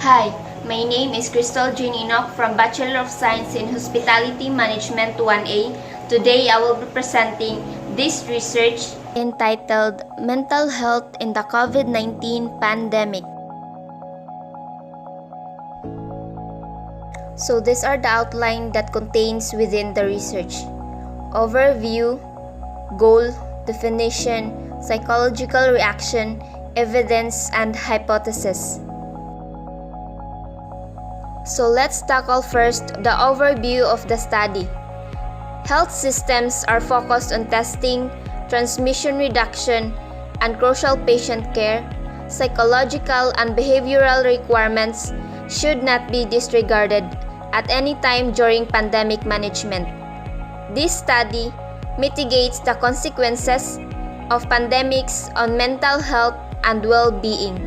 Hi, my name is Crystal Jean Enoch from Bachelor of Science in Hospitality Management 1A. Today I will be presenting this research entitled Mental Health in the COVID-19 Pandemic. So these are the outline that contains within the research. Overview, goal, definition, psychological reaction, evidence, and hypothesis. So let's tackle first the overview of the study. Health systems are focused on testing, transmission reduction, and crucial patient care. Psychological and behavioral requirements should not be disregarded at any time during pandemic management. This study mitigates the consequences of pandemics on mental health and well-being.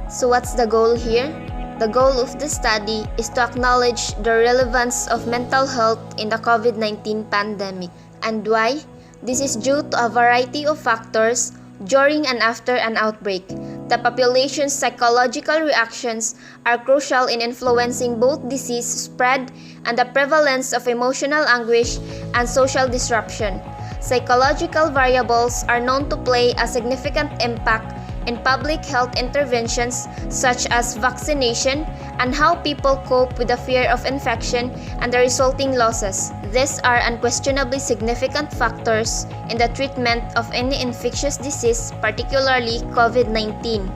So what's the goal here? The goal of the study is to acknowledge the relevance of mental health in the COVID-19 pandemic. And why? This is due to a variety of factors during and after an outbreak. The population's psychological reactions are crucial in influencing both disease spread and the prevalence of emotional anguish and social disruption. Psychological variables are known to play a significant impact in public health interventions such as vaccination and how people cope with the fear of infection and the resulting losses. These are unquestionably significant factors in the treatment of any infectious disease, particularly COVID-19.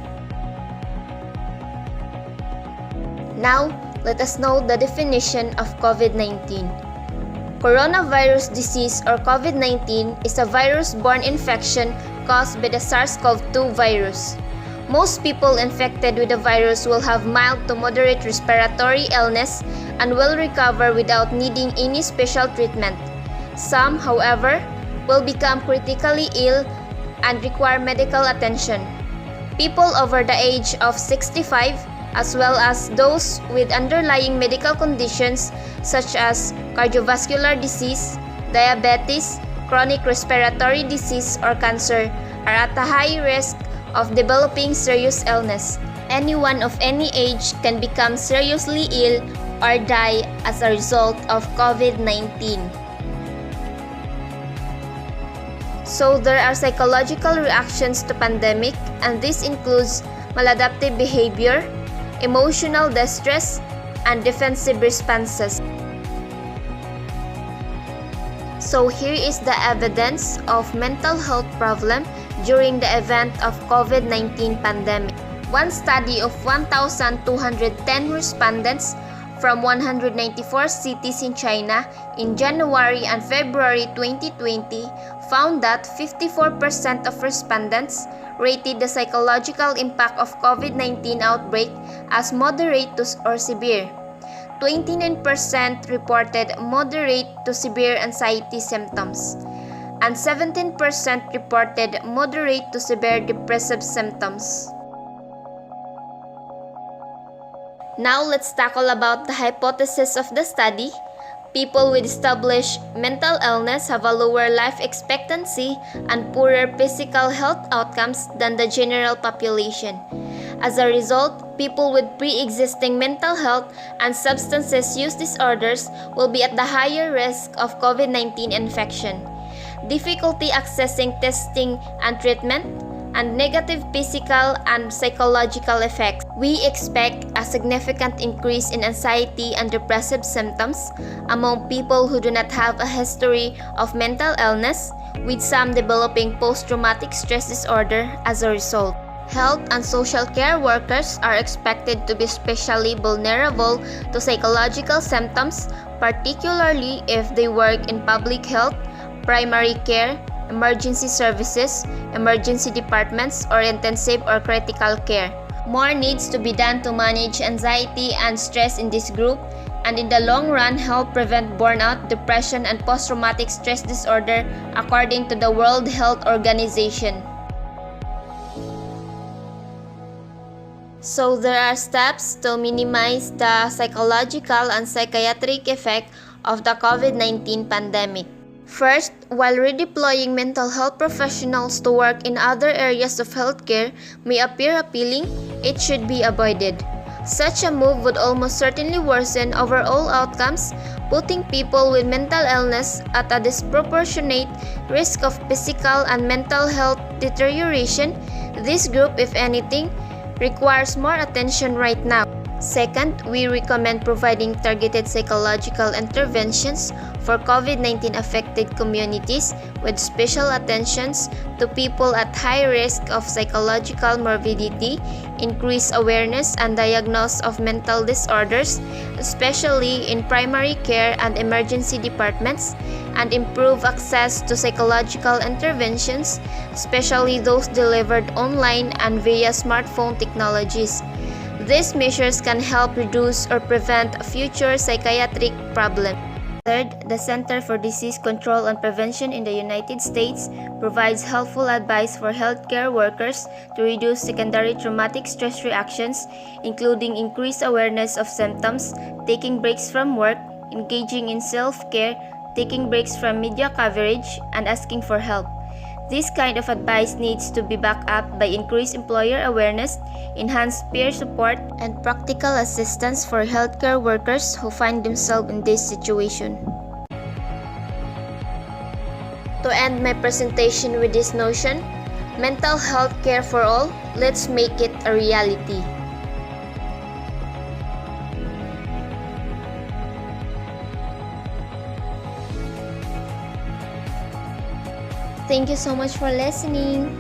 Now, let us know the definition of COVID-19. Coronavirus disease or COVID-19 is a virus-borne infection caused by the SARS-CoV-2 virus. Most people infected with the virus will have mild to moderate respiratory illness and will recover without needing any special treatment. Some, however, will become critically ill and require medical attention. People over the age of 65, as well as those with underlying medical conditions such as cardiovascular disease, diabetes, chronic respiratory disease, or cancer, are at a high risk of developing serious illness. Anyone of any age can become seriously ill or die as a result of COVID-19. So there are psychological reactions to pandemic, and this includes maladaptive behavior, emotional distress, and defensive responses. So here is the evidence of mental health problem during the event of COVID-19 pandemic. One study of 1,210 respondents from 194 cities in China in January and February 2020 found that 54% of respondents rated the psychological impact of COVID-19 outbreak as moderate or severe. 29% reported moderate to severe anxiety symptoms, and 17% reported moderate to severe depressive symptoms. Now let's tackle about the hypothesis of the study. People with established mental illness have a lower life expectancy and poorer physical health outcomes than the general population. As a result, people with pre-existing mental health and substance use disorders will be at the higher risk of COVID-19 infection. Difficulty accessing testing and treatment, and negative physical and psychological effects. We expect a significant increase in anxiety and depressive symptoms among people who do not have a history of mental illness, with some developing post-traumatic stress disorder as a result. Health and social care workers are expected to be especially vulnerable to psychological symptoms, particularly if they work in public health, primary care, emergency services, emergency departments, or intensive or critical care. More needs to be done to manage anxiety and stress in this group, and in the long run help prevent burnout, depression, and post-traumatic stress disorder according to the World Health Organization. So there are steps to minimize the psychological and psychiatric effect of the COVID-19 pandemic. First, while redeploying mental health professionals to work in other areas of healthcare may appear appealing, it should be avoided. Such a move would almost certainly worsen overall outcomes, putting people with mental illness at a disproportionate risk of physical and mental health deterioration. This group, if anything, requires more attention right now. Second, we recommend providing targeted psychological interventions for COVID-19 affected communities with special attentions to people at high risk of psychological morbidity, increase awareness and diagnosis of mental disorders, especially in primary care and emergency departments, and improve access to psychological interventions, especially those delivered online and via smartphone technologies. These measures can help reduce or prevent future psychiatric problems. Third, the Center for Disease Control and Prevention in the United States provides helpful advice for healthcare workers to reduce secondary traumatic stress reactions, including increased awareness of symptoms, taking breaks from work, engaging in self-care, taking breaks from media coverage, and asking for help. This kind of advice needs to be backed up by increased employer awareness, enhanced peer support, and practical assistance for healthcare workers who find themselves in this situation. To end my presentation with this notion, mental health care for all, let's make it a reality. Thank you so much for listening.